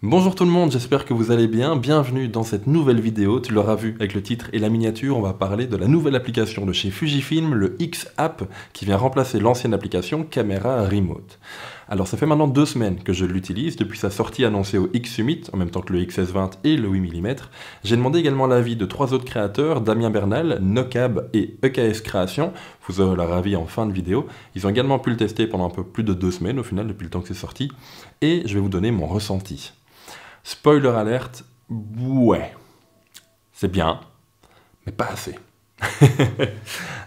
Bonjour tout le monde, j'espère que vous allez bien. Bienvenue dans cette nouvelle vidéo. Tu l'auras vu avec le titre et la miniature, on va parler de la nouvelle application de chez Fujifilm, le X-App, qui vient remplacer l'ancienne application Camera Remote. Alors ça fait maintenant 2 semaines que je l'utilise, depuis sa sortie annoncée au X-Summit, en même temps que le XS20 et le 8mm. J'ai demandé également l'avis de 3 autres créateurs, Damien Bernal, Nocab et EKS Création. Vous aurez leur avis en fin de vidéo. Ils ont également pu le tester pendant un peu plus de 2 semaines au final, depuis le temps que c'est sorti. Et je vais vous donner mon ressenti. Spoiler alerte, ouais, c'est bien, mais pas assez.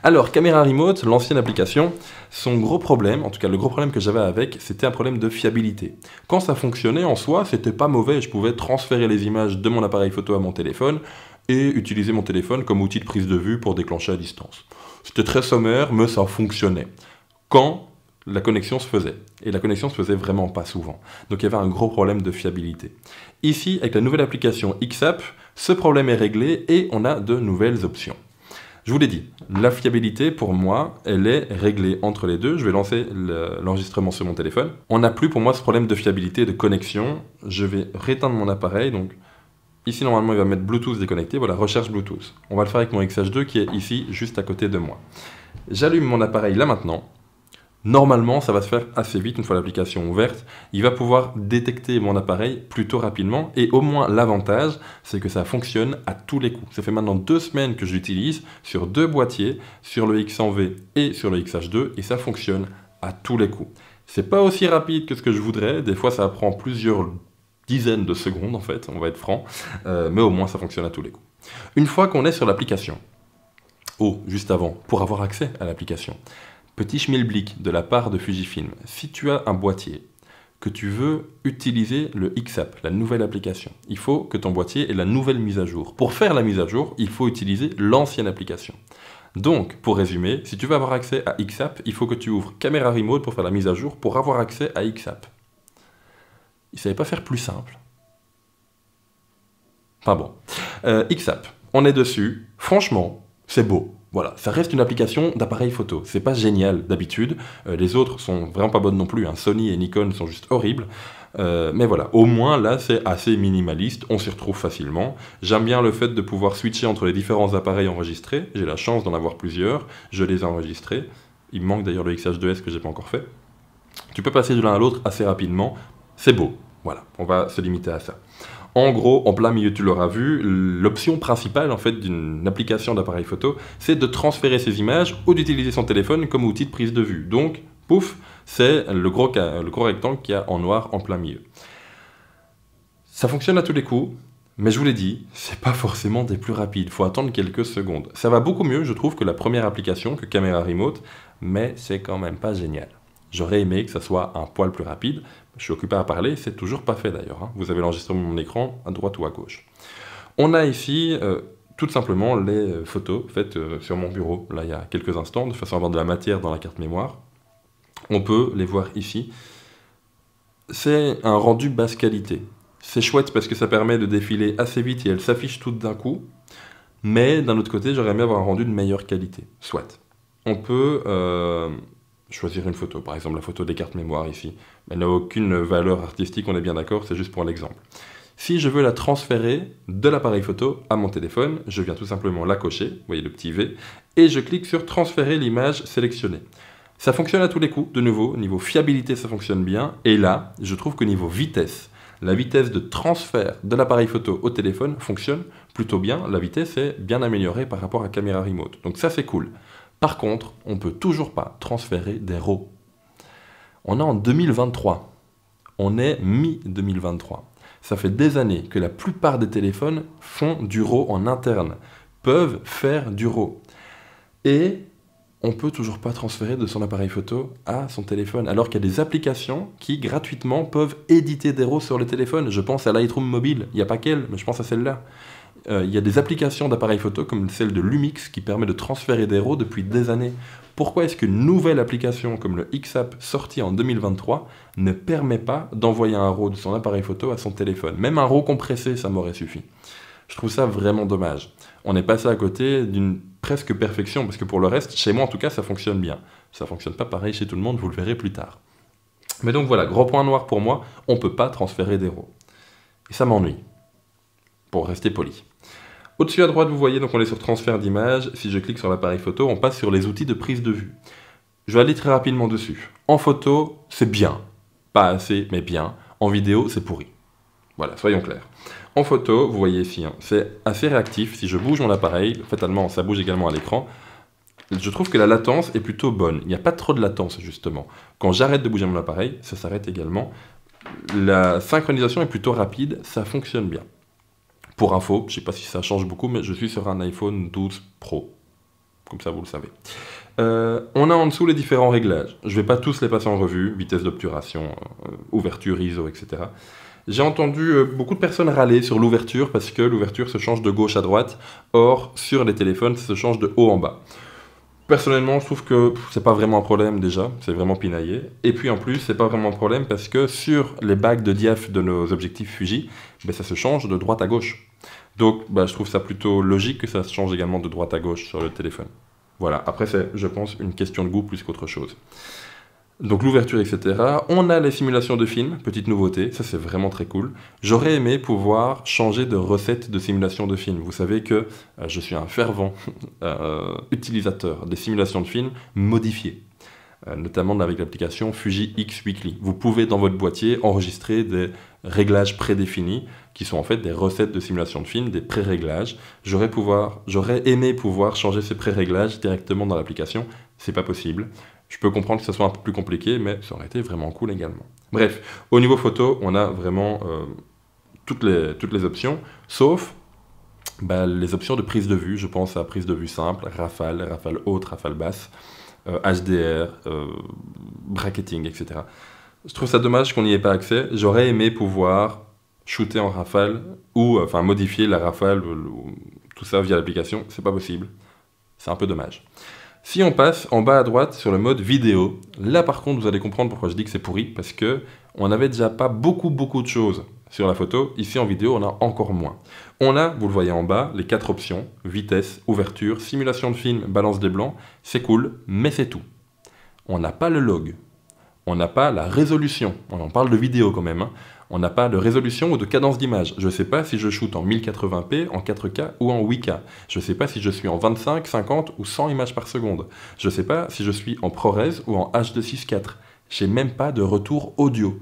Alors, Camera Remote, l'ancienne application, son gros problème, en tout cas le gros problème que j'avais avec, c'était un problème de fiabilité. Quand ça fonctionnait en soi, c'était pas mauvais, je pouvais transférer les images de mon appareil photo à mon téléphone et utiliser mon téléphone comme outil de prise de vue pour déclencher à distance. C'était très sommaire, mais ça fonctionnait. Quand la connexion se faisait. Et la connexion se faisait vraiment pas souvent. Donc il y avait un gros problème de fiabilité. Ici, avec la nouvelle application X-App, ce problème est réglé et on a de nouvelles options. Je vous l'ai dit, la fiabilité pour moi, elle est réglée entre les deux. Je vais lancer l'enregistrement sur mon téléphone. On n'a plus pour moi ce problème de fiabilité, de connexion. Je vais rééteindre mon appareil. Donc ici, normalement, il va mettre Bluetooth déconnecté. Voilà, recherche Bluetooth. On va le faire avec mon XH2 qui est ici, juste à côté de moi. J'allume mon appareil là maintenant. Normalement, ça va se faire assez vite une fois l'application ouverte. Il va pouvoir détecter mon appareil plutôt rapidement. Et au moins, l'avantage, c'est que ça fonctionne à tous les coups. Ça fait maintenant 2 semaines que je l'utilise sur 2 boîtiers, sur le X100V et sur le XH2, et ça fonctionne à tous les coups. C'est pas aussi rapide que ce que je voudrais. Des fois, ça prend plusieurs dizaines de secondes, en fait, on va être franc. Mais au moins, ça fonctionne à tous les coups. Une fois qu'on est sur l'application, juste avant, pour avoir accès à l'application, petit schmilblick de la part de Fujifilm, si tu as un boîtier, que tu veux utiliser le X-App, la nouvelle application, il faut que ton boîtier ait la nouvelle mise à jour. Pour faire la mise à jour, il faut utiliser l'ancienne application. Donc, pour résumer, si tu veux avoir accès à X-App, il faut que tu ouvres Camera Remote pour faire la mise à jour, pour avoir accès à X-App. Il ne savait pas faire plus simple. Enfin bon. X-App, on est dessus. Franchement, c'est beau. Voilà, ça reste une application d'appareil photo. C'est pas génial d'habitude. Les autres sont vraiment pas bonnes non plus. Hein. Sony et Nikon sont juste horribles. Mais voilà, au moins là, c'est assez minimaliste. On s'y retrouve facilement. J'aime bien le fait de pouvoir switcher entre les différents appareils enregistrés. J'ai la chance d'en avoir plusieurs. Je les ai enregistrés. Il me manque d'ailleurs le XH2S que j'ai pas encore fait. Tu peux passer de l'un à l'autre assez rapidement. C'est beau. Voilà, on va se limiter à ça. En gros, en plein milieu, tu l'auras vu, l'option principale en fait d'une application d'appareil photo, c'est de transférer ses images ou d'utiliser son téléphone comme outil de prise de vue. Donc, pouf, c'est le gros rectangle qu'il y a en noir en plein milieu. Ça fonctionne à tous les coups, mais je vous l'ai dit, c'est pas forcément des plus rapides, il faut attendre quelques secondes. Ça va beaucoup mieux, je trouve, que la première application, que Camera Remote, mais c'est quand même pas génial. J'aurais aimé que ça soit un poil plus rapide. Je suis occupé à parler, c'est toujours pas fait d'ailleurs. Vous avez l'enregistrement de mon écran à droite ou à gauche. On a ici tout simplement les photos faites sur mon bureau, là il y a quelques instants, de façon à avoir de la matière dans la carte mémoire. On peut les voir ici. C'est un rendu basse qualité. C'est chouette parce que ça permet de défiler assez vite et elles s'affichent toutes d'un coup. Mais d'un autre côté, j'aurais aimé avoir un rendu de meilleure qualité. Soit. On peut choisir une photo, par exemple la photo des cartes mémoire ici. Elle n'a aucune valeur artistique, on est bien d'accord, c'est juste pour l'exemple. Si je veux la transférer de l'appareil photo à mon téléphone, je viens tout simplement la cocher, vous voyez le petit V, et je clique sur transférer l'image sélectionnée. Ça fonctionne à tous les coups, de nouveau, niveau fiabilité ça fonctionne bien, et là, je trouve que niveau vitesse, la vitesse de transfert de l'appareil photo au téléphone fonctionne plutôt bien, la vitesse est bien améliorée par rapport à Camera Remote, donc ça c'est cool. Par contre, on ne peut toujours pas transférer des RAW. On est en 2023. On est mi-2023. Ça fait des années que la plupart des téléphones font du RAW en interne, peuvent faire du RAW. Et on ne peut toujours pas transférer de son appareil photo à son téléphone, alors qu'il y a des applications qui, gratuitement, peuvent éditer des RAW sur le téléphone. Je pense à Lightroom Mobile, il n'y a pas qu'elle, mais je pense à celle-là. Il y a des applications d'appareils photo comme celle de Lumix qui permet de transférer des RAW depuis des années. Pourquoi est-ce qu'une nouvelle application comme le X-App sortie en 2023 ne permet pas d'envoyer un RAW de son appareil photo à son téléphone? Même un RAW compressé, ça m'aurait suffi. Je trouve ça vraiment dommage. On est passé à côté d'une presque perfection, parce que pour le reste, chez moi en tout cas, ça fonctionne bien. Ça fonctionne pas pareil chez tout le monde, vous le verrez plus tard. Mais donc voilà, gros point noir pour moi, on ne peut pas transférer des RAW. Ça m'ennuie, pour rester poli. Au-dessus à droite, vous voyez, donc on est sur transfert d'image. Si je clique sur l'appareil photo, on passe sur les outils de prise de vue. Je vais aller très rapidement dessus. En photo, c'est bien. Pas assez, mais bien. En vidéo, c'est pourri. Voilà, soyons clairs. En photo, vous voyez ici, hein, c'est assez réactif. Si je bouge mon appareil, fatalement, ça bouge également à l'écran. Je trouve que la latence est plutôt bonne. Il n'y a pas trop de latence, justement. Quand j'arrête de bouger mon appareil, ça s'arrête également. La synchronisation est plutôt rapide, ça fonctionne bien. Pour info, je ne sais pas si ça change beaucoup, mais je suis sur un iPhone 12 Pro. Comme ça, vous le savez. On a en dessous les différents réglages. Je ne vais pas tous les passer en revue. Vitesse d'obturation, ouverture, ISO, etc. J'ai entendu beaucoup de personnes râler sur l'ouverture parce que l'ouverture se change de gauche à droite. Or, sur les téléphones, ça se change de haut en bas. Personnellement, je trouve que c'est pas vraiment un problème déjà, c'est vraiment pinaillé. Et puis en plus, c'est pas vraiment un problème parce que sur les bagues de diaph de nos objectifs Fuji, ça se change de droite à gauche. Donc je trouve ça plutôt logique que ça se change également de droite à gauche sur le téléphone. Voilà, après c'est, je pense, une question de goût plus qu'autre chose. Donc l'ouverture, etc. On a les simulations de films, petite nouveauté, ça c'est vraiment très cool. J'aurais aimé pouvoir changer de recette de simulation de films. Vous savez que je suis un fervent utilisateur des simulations de films modifiées, notamment avec l'application Fuji X Weekly. Vous pouvez dans votre boîtier enregistrer des réglages prédéfinis qui sont en fait des recettes de simulation de films, des pré-réglages. J'aurais aimé pouvoir changer ces pré-réglages directement dans l'application, c'est pas possible. Je peux comprendre que ça soit un peu plus compliqué, mais ça aurait été vraiment cool également. Bref, au niveau photo, on a vraiment toutes les options, sauf les options de prise de vue. Je pense à prise de vue simple, rafale, rafale haute, rafale basse, HDR, bracketing, etc. Je trouve ça dommage qu'on n'y ait pas accès. J'aurais aimé pouvoir shooter en rafale ou modifier la rafale, tout ça via l'application. C'est pas possible. C'est un peu dommage. Si on passe en bas à droite sur le mode vidéo, là par contre vous allez comprendre pourquoi je dis que c'est pourri, parce que on n'avait déjà pas beaucoup de choses sur la photo. Ici en vidéo on a encore moins. On a, vous le voyez en bas, les 4 options, vitesse, ouverture, simulation de film, balance des blancs, c'est cool, mais c'est tout. On n'a pas le log, on n'a pas la résolution, on en parle de vidéo quand même, hein. On n'a pas de résolution ou de cadence d'image. Je ne sais pas si je shoot en 1080p, en 4K ou en 8K. Je ne sais pas si je suis en 25, 50 ou 100 images par seconde. Je ne sais pas si je suis en ProRes ou en H.264. Je n'ai même pas de retour audio.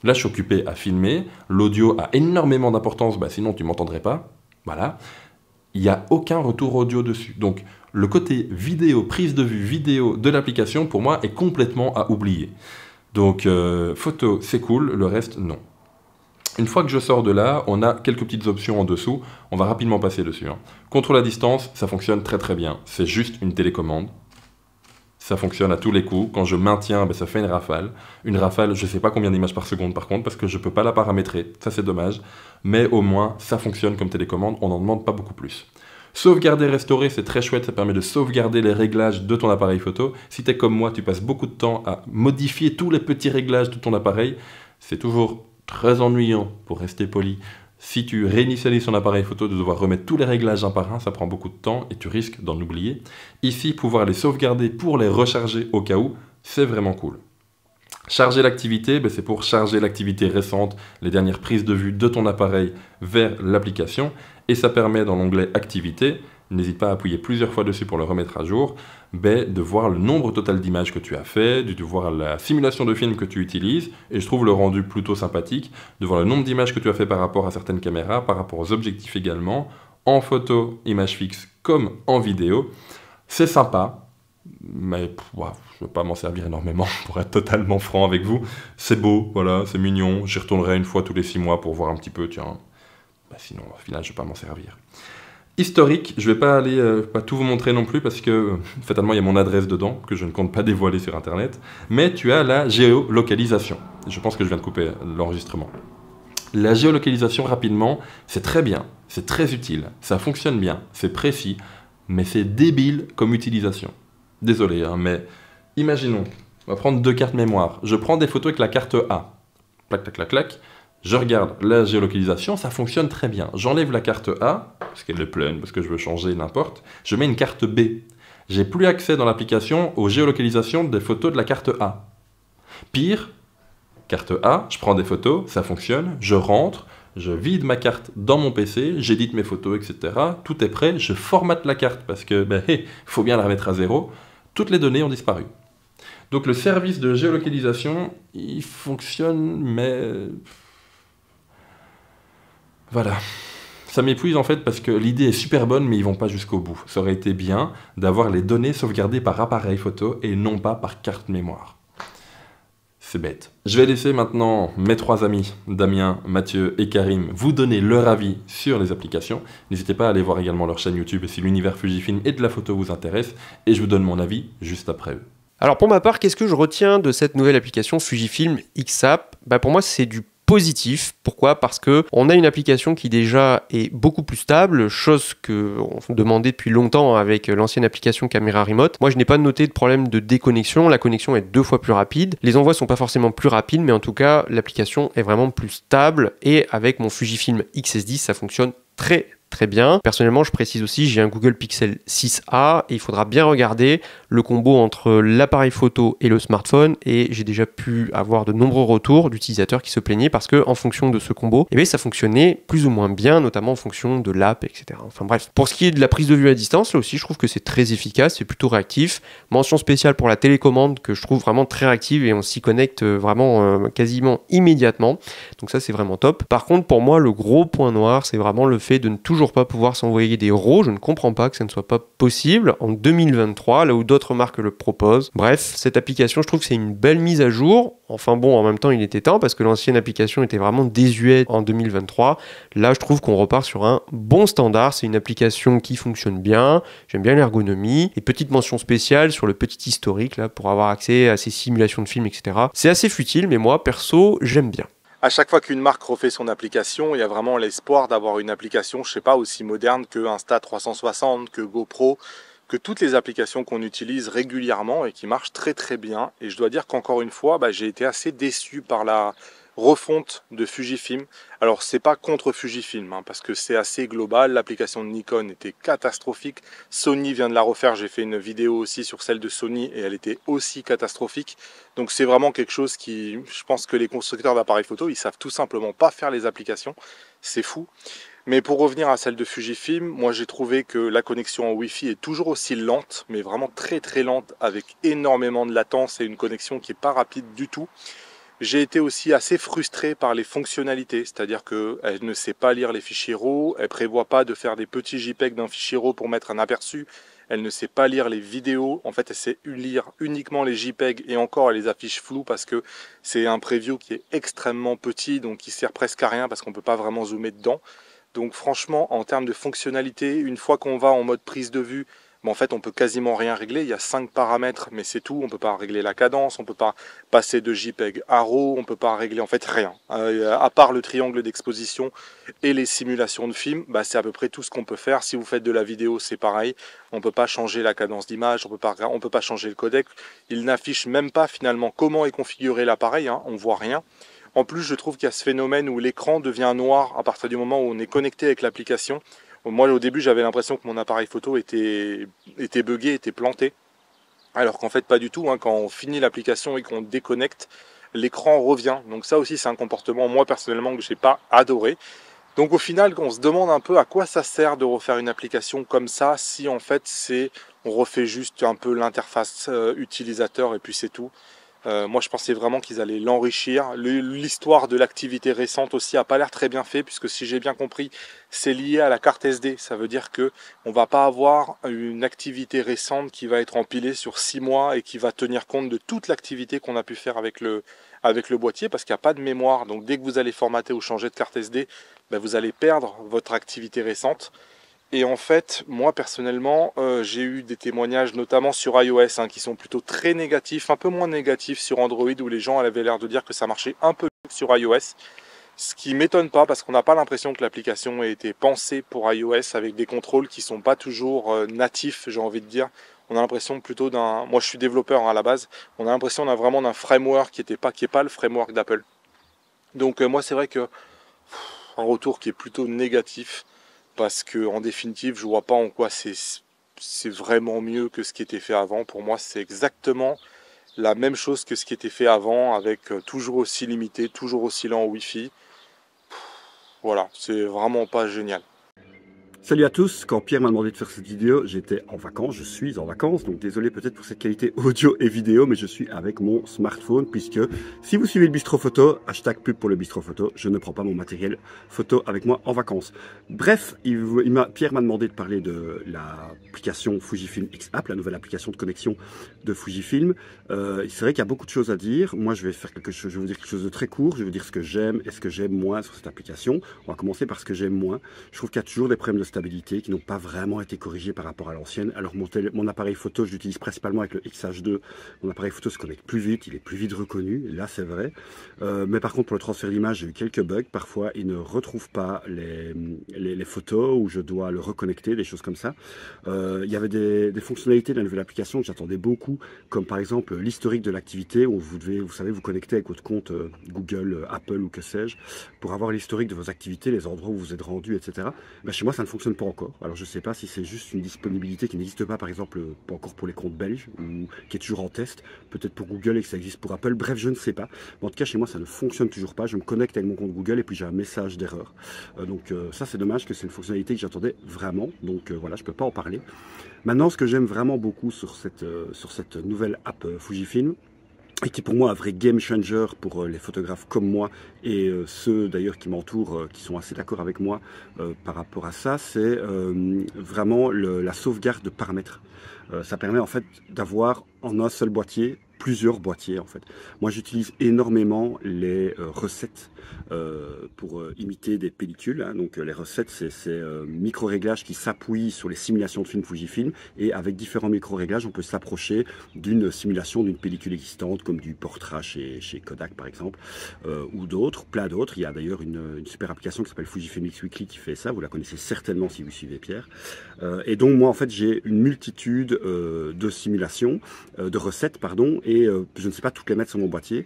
Là, je suis occupé à filmer. L'audio a énormément d'importance, sinon tu ne m'entendrais pas. Voilà. Il n'y a aucun retour audio dessus. Donc, le côté vidéo, prise de vue vidéo de l'application, pour moi, est complètement à oublier. Donc, photo, c'est cool, le reste, non. Une fois que je sors de là, on a quelques petites options en dessous. On va rapidement passer dessus. Contrôle à distance, ça fonctionne très très bien. C'est juste une télécommande. Ça fonctionne à tous les coups. Quand je maintiens, ça fait une rafale. Une rafale, je ne sais pas combien d'images par seconde par contre, parce que je ne peux pas la paramétrer. Ça, c'est dommage. Mais au moins, ça fonctionne comme télécommande. On n'en demande pas beaucoup plus. Sauvegarder, restaurer, c'est très chouette, ça permet de sauvegarder les réglages de ton appareil photo. Si tu es comme moi, tu passes beaucoup de temps à modifier tous les petits réglages de ton appareil. C'est toujours très ennuyant, pour rester poli. Si tu réinitialises ton appareil photo, de devoir remettre tous les réglages un par un, ça prend beaucoup de temps et tu risques d'en oublier. Ici, pouvoir les sauvegarder pour les recharger au cas où, c'est vraiment cool. Charger l'activité, c'est pour charger l'activité récente, les dernières prises de vue de ton appareil vers l'application. Et ça permet dans l'onglet Activité, n'hésite pas à appuyer plusieurs fois dessus pour le remettre à jour, de voir le nombre total d'images que tu as fait, de voir la simulation de film que tu utilises, et je trouve le rendu plutôt sympathique, de voir le nombre d'images que tu as fait par rapport à certaines caméras, par rapport aux objectifs également, en photo, image fixe comme en vidéo. C'est sympa, mais je ne vais pas m'en servir énormément pour être totalement franc avec vous. C'est beau, voilà, c'est mignon, j'y retournerai une fois tous les 6 mois pour voir un petit peu, tiens. Sinon, au final, je ne vais pas m'en servir. Historique, je ne vais pas pas tout vous montrer non plus parce que, fatalement, il y a mon adresse dedans que je ne compte pas dévoiler sur Internet. Mais tu as la géolocalisation. Je pense que je viens de couper l'enregistrement. La géolocalisation, rapidement, c'est très bien, c'est très utile, ça fonctionne bien, c'est précis, mais c'est débile comme utilisation. Désolé, mais imaginons, on va prendre 2 cartes mémoire. Je prends des photos avec la carte A. Clac, clac, clac, clac. Je regarde la géolocalisation, ça fonctionne très bien. J'enlève la carte A, parce qu'elle est pleine, parce que je veux changer, n'importe. Je mets une carte B. J'ai plus accès dans l'application aux géolocalisations des photos de la carte A. Pire, Carte A, je prends des photos, ça fonctionne, je rentre, je vide ma carte dans mon PC, j'édite mes photos, etc. Tout est prêt, je formate la carte parce que faut bien la remettre à zéro. Toutes les données ont disparu. Donc le service de géolocalisation, il fonctionne, mais voilà. Ça m'épuise en fait parce que l'idée est super bonne, mais ils vont pas jusqu'au bout. Ça aurait été bien d'avoir les données sauvegardées par appareil photo et non pas par carte mémoire. C'est bête. Je vais laisser maintenant mes 3 amis, Damien, Mathieu et Karim, vous donner leur avis sur les applications. N'hésitez pas à aller voir également leur chaîne YouTube si l'univers Fujifilm et de la photo vous intéresse, et je vous donne mon avis juste après eux. Alors pour ma part, qu'est-ce que je retiens de cette nouvelle application Fujifilm X-App ? Pour moi, c'est du positif. Pourquoi ? Parce que on a une application qui déjà est beaucoup plus stable, chose qu'on demandait depuis longtemps avec l'ancienne application Caméra Remote. Moi, je n'ai pas noté de problème de déconnexion. La connexion est 2 fois plus rapide. Les envois sont pas forcément plus rapides, mais en tout cas, l'application est vraiment plus stable. Et avec mon Fujifilm X-S10, ça fonctionne très bien. Personnellement, je précise aussi, j'ai un Google Pixel 6a et il faudra bien regarder le combo entre l'appareil photo et le smartphone, et j'ai déjà pu avoir de nombreux retours d'utilisateurs qui se plaignaient parce que en fonction de ce combo, ça fonctionnait plus ou moins bien, notamment en fonction de l'app, etc. Enfin bref. Pour ce qui est de la prise de vue à distance, là aussi, je trouve que c'est très efficace, c'est plutôt réactif. Mention spéciale pour la télécommande que je trouve vraiment très réactive et on s'y connecte vraiment quasiment immédiatement. Donc ça, c'est vraiment top. Par contre, pour moi, le gros point noir, c'est vraiment le fait de ne toujours pas pouvoir s'envoyer des RAW. Je ne comprends pas que ça ne soit pas possible en 2023, là où d'autres marques le proposent. Bref, cette application, je trouve que c'est une belle mise à jour. Enfin bon, en même temps, il était temps parce que l'ancienne application était vraiment désuète en 2023. Là, je trouve qu'on repart sur un bon standard. C'est une application qui fonctionne bien. J'aime bien l'ergonomie. Et petite mention spéciale sur le petit historique là pour avoir accès à ces simulations de films, etc. C'est assez futile, mais moi, perso, j'aime bien. À chaque fois qu'une marque refait son application, il y a vraiment l'espoir d'avoir une application, je sais pas, aussi moderne que Insta360, que GoPro, que toutes les applications qu'on utilise régulièrement et qui marchent très bien. Et je dois dire qu'encore une fois, j'ai été assez déçu par la refonte de Fujifilm. Alors c'est pas contre Fujifilm, parce que c'est assez global. L'application de Nikon était catastrophique. Sony vient de la refaire. J'ai fait une vidéo aussi sur celle de Sony et elle était aussi catastrophique. Donc c'est vraiment quelque chose qui, je pense que les constructeurs d'appareils photo, ils savent tout simplement pas faire les applications. C'est fou. Mais pour revenir à celle de Fujifilm, moi j'ai trouvé que la connexion en Wi-Fi est toujours aussi lente, mais vraiment très lente, avec énormément de latence et une connexion qui n'est pas rapide du tout. J'ai été aussi assez frustré par les fonctionnalités, c'est-à-dire qu'elle ne sait pas lire les fichiers RAW, elle ne prévoit pas de faire des petits JPEG d'un fichier RAW pour mettre un aperçu, elle ne sait pas lire les vidéos, en fait elle sait lire uniquement les JPEG et encore elle les affiche floues parce que c'est un preview qui est extrêmement petit, donc qui sert presque à rien parce qu'on ne peut pas vraiment zoomer dedans. Donc franchement, en termes de fonctionnalité, une fois qu'on va en mode prise de vue, en fait on peut quasiment rien régler. Il y a 5 paramètres, mais c'est tout. On ne peut pas régler la cadence, on ne peut pas passer de JPEG à RAW, on ne peut pas régler en fait rien. À part le triangle d'exposition et les simulations de films, c'est à peu près tout ce qu'on peut faire. Si vous faites de la vidéo, c'est pareil. On ne peut pas changer la cadence d'image, on ne peut pas changer le codec. Il n'affiche même pas finalement comment est configuré l'appareil, on ne voit rien. En plus, je trouve qu'il y a ce phénomène où l'écran devient noir à partir du moment où on est connecté avec l'application. Moi, au début, j'avais l'impression que mon appareil photo était buggé, était planté. Alors qu'en fait, pas du tout. Quand on finit l'application et qu'on déconnecte, l'écran revient. Donc ça aussi, c'est un comportement, moi, personnellement, que je n'ai pas adoré. Donc au final, on se demande un peu à quoi ça sert de refaire une application comme ça, si en fait, on refait juste un peu l'interface utilisateur et puis c'est tout. Moi je pensais vraiment qu'ils allaient l'enrichir. L'histoire de l'activité récente aussi n'a pas l'air très bien fait, puisque si j'ai bien compris, c'est lié à la carte SD. Ça veut dire qu'on ne va pas avoir une activité récente qui va être empilée sur 6 mois et qui va tenir compte de toute l'activité qu'on a pu faire avec le boîtier, parce qu'il n'y a pas de mémoire. Donc dès que vous allez formater ou changer de carte SD, vous allez perdre votre activité récente. Et en fait, moi personnellement, j'ai eu des témoignages notamment sur iOS qui sont plutôt très négatifs, un peu moins négatifs sur Android, où les gens avaient l'air de dire que ça marchait un peu mieux sur iOS. Ce qui ne m'étonne pas, parce qu'on n'a pas l'impression que l'application ait été pensée pour iOS, avec des contrôles qui ne sont pas toujours natifs, j'ai envie de dire. On a l'impression plutôt d'un... Moi je suis développeur à la base, on a l'impression vraiment d'un framework qui n'est pas le framework d'Apple. Donc moi c'est vrai que un retour qui est plutôt négatif, parce que en définitive je vois pas en quoi c'est vraiment mieux que ce qui était fait avant. Pour moi c'est exactement la même chose que ce qui était fait avant, avec toujours aussi limité, toujours aussi lent en Wi-Fi. Voilà, c'est vraiment pas génial. Salut à tous, quand Pierre m'a demandé de faire cette vidéo, j'étais en vacances, je suis en vacances, donc désolé peut-être pour cette qualité audio et vidéo, mais je suis avec mon smartphone, puisque si vous suivez le Bistro Photo, hashtag pub pour le Bistro Photo, je ne prends pas mon matériel photo avec moi en vacances. Bref, Pierre m'a demandé de parler de l'application Fujifilm X-App, la nouvelle application de connexion de Fujifilm. C'est vrai qu'il y a beaucoup de choses à dire. Moi, je vais faire quelque chose, je vais vous dire quelque chose de très court, je vais vous dire ce que j'aime et ce que j'aime moins sur cette application. On va commencer par ce que j'aime moins. Je trouve qu'il y a toujours des problèmes de stabilité qui n'ont pas vraiment été corrigés par rapport à l'ancienne. Alors mon appareil photo, je l'utilise principalement avec le XH2. Mon appareil photo se connecte plus vite, il est plus vite reconnu, là c'est vrai. Mais par contre pour le transfert d'image, j'ai eu quelques bugs. Parfois il ne retrouve pas les photos où je dois le reconnecter, des choses comme ça. Il y avait des fonctionnalités de la nouvelle application que j'attendais beaucoup, comme par exemple l'historique de l'activité où vous savez vous connecter avec votre compte Google, Apple ou que sais-je, pour avoir l'historique de vos activités, les endroits où vous êtes rendu, etc. Ben, chez moi ça ne fonctionne pas encore. Alors je ne sais pas si c'est juste une disponibilité qui n'existe pas, par exemple, pas encore pour les comptes belges, ou qui est toujours en test, peut-être pour Google et que ça existe pour Apple, bref, je ne sais pas. Mais en tout cas, chez moi, ça ne fonctionne toujours pas. Je me connecte avec mon compte Google et puis j'ai un message d'erreur. Donc ça, c'est dommage, que c'est une fonctionnalité que j'attendais vraiment. Donc voilà, je ne peux pas en parler. Maintenant, ce que j'aime vraiment beaucoup sur cette nouvelle app Fujifilm, et qui est pour moi un vrai game changer pour les photographes comme moi et ceux d'ailleurs qui m'entourent, qui sont assez d'accord avec moi par rapport à ça, c'est vraiment la sauvegarde de paramètres. Ça permet en fait d'avoir en un seul boîtier plusieurs boîtiers en fait. Moi j'utilise énormément les recettes pour imiter des pellicules, hein. Donc les recettes c'est micro-réglages qui s'appuient sur les simulations de films Fujifilm, et avec différents micro-réglages on peut s'approcher d'une simulation d'une pellicule existante comme du portrait chez Kodak par exemple, ou d'autres, plein d'autres. Il y a d'ailleurs une super application qui s'appelle Fujifilm X Weekly qui fait ça, vous la connaissez certainement si vous suivez Pierre. Et donc moi en fait j'ai une multitude de simulations, de recettes pardon, et je ne sais pas toutes les mettre sur mon boîtier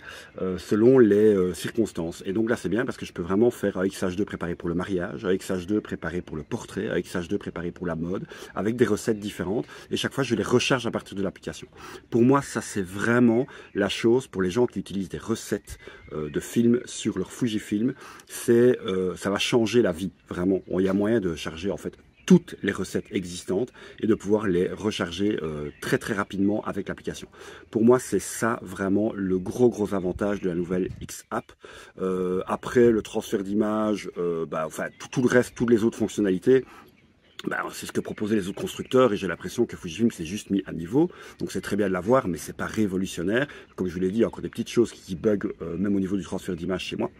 selon les circonstances. Et donc là c'est bien parce que je peux vraiment faire un XH2 préparé pour le mariage, un XH2 préparé pour le portrait, un XH2 préparé pour la mode, avec des recettes différentes, et chaque fois je les recharge à partir de l'application. Pour moi ça c'est vraiment la chose pour les gens qui utilisent des recettes de films sur leur Fujifilm, ça va changer la vie, vraiment. Il y a moyen de charger en fait toutes les recettes existantes et de pouvoir les recharger très très rapidement avec l'application. Pour moi c'est ça vraiment le gros avantage de la nouvelle X-App. Après le transfert d'image, enfin tout le reste, toutes les autres fonctionnalités, c'est ce que proposaient les autres constructeurs, et j'ai l'impression que Fujifilm s'est juste mis à niveau. Donc c'est très bien de l'avoir, mais c'est pas révolutionnaire. Comme je vous l'ai dit, il y a encore des petites choses qui bug même au niveau du transfert d'image chez moi.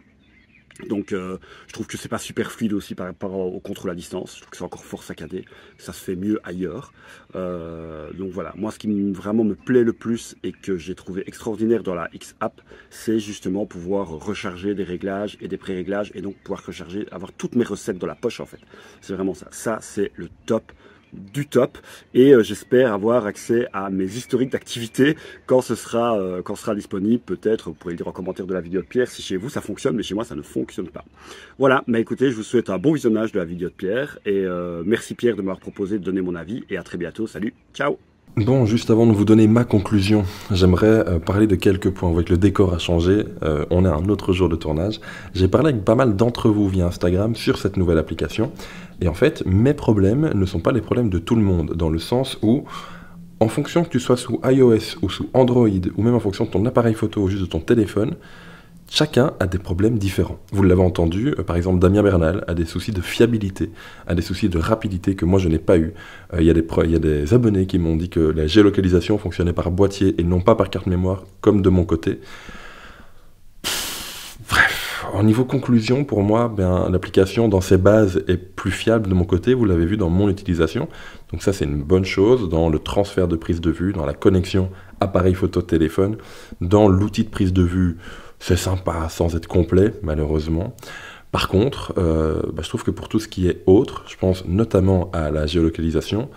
Donc je trouve que c'est pas super fluide aussi par rapport au contrôle à distance. Je trouve que c'est encore fort saccadé, ça se fait mieux ailleurs. Donc voilà, moi ce qui vraiment me plaît le plus et que j'ai trouvé extraordinaire dans la X-App, c'est justement pouvoir recharger des réglages et des pré-réglages, et donc pouvoir recharger, avoir toutes mes recettes dans la poche en fait. C'est vraiment ça, ça c'est le top du top, et j'espère avoir accès à mes historiques d'activité quand ce sera disponible. Peut-être vous pourrez le dire en commentaire de la vidéo de Pierre si chez vous ça fonctionne, mais chez moi ça ne fonctionne pas. Voilà, mais écoutez, je vous souhaite un bon visionnage de la vidéo de Pierre, et merci Pierre de m'avoir proposé de donner mon avis, et à très bientôt. Salut, ciao. Bon, juste avant de vous donner ma conclusion, j'aimerais parler de quelques points. Vous voyez que le décor a changé, on est à un autre jour de tournage. J'ai parlé avec pas mal d'entre vous via Instagram sur cette nouvelle application, et en fait, mes problèmes ne sont pas les problèmes de tout le monde, dans le sens où, en fonction que tu sois sous iOS ou sous Android, ou même en fonction de ton appareil photo ou juste de ton téléphone, chacun a des problèmes différents. Vous l'avez entendu, par exemple Damien Bernal a des soucis de fiabilité, a des soucis de rapidité que moi je n'ai pas eu. Il y a des abonnés qui m'ont dit que la géolocalisation fonctionnait par boîtier et non pas par carte mémoire, comme de mon côté. Bref, en niveau conclusion, pour moi, l'application dans ses bases est plus fiable de mon côté, vous l'avez vu dans mon utilisation. Donc ça c'est une bonne chose, dans le transfert de prise de vue, dans la connexion appareil photo-téléphone, dans l'outil de prise de vue. C'est sympa sans être complet, malheureusement. Par contre, je trouve que pour tout ce qui est autre, je pense notamment à la géolocalisation,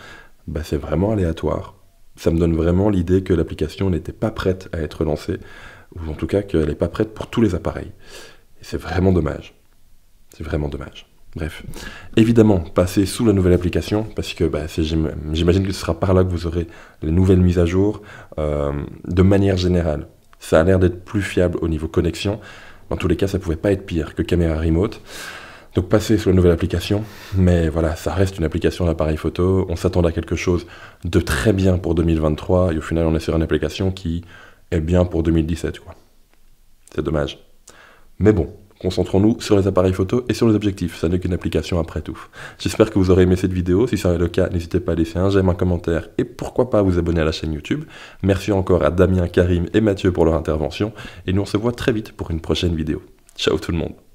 c'est vraiment aléatoire. Ça me donne vraiment l'idée que l'application n'était pas prête à être lancée, ou en tout cas qu'elle n'est pas prête pour tous les appareils. Et c'est vraiment dommage. C'est vraiment dommage. Bref, évidemment, passez sous la nouvelle application, parce que j'imagine que ce sera par là que vous aurez les nouvelles mises à jour. De manière générale, ça a l'air d'être plus fiable au niveau connexion. Dans tous les cas, ça pouvait pas être pire que Caméra Remote. Donc passez sous la nouvelle application, mais voilà, ça reste une application d'appareil photo. On s'attend à quelque chose de très bien pour 2023, et au final, on est sur une application qui est bien pour 2017, quoi. C'est dommage. Mais bon, concentrons-nous sur les appareils photo et sur les objectifs, ça n'est qu'une application après tout. J'espère que vous aurez aimé cette vidéo, si c'est le cas, n'hésitez pas à laisser un j'aime, un commentaire et pourquoi pas vous abonner à la chaîne YouTube. Merci encore à Damien, Karim et Mathieu pour leur intervention et nous on se voit très vite pour une prochaine vidéo. Ciao tout le monde.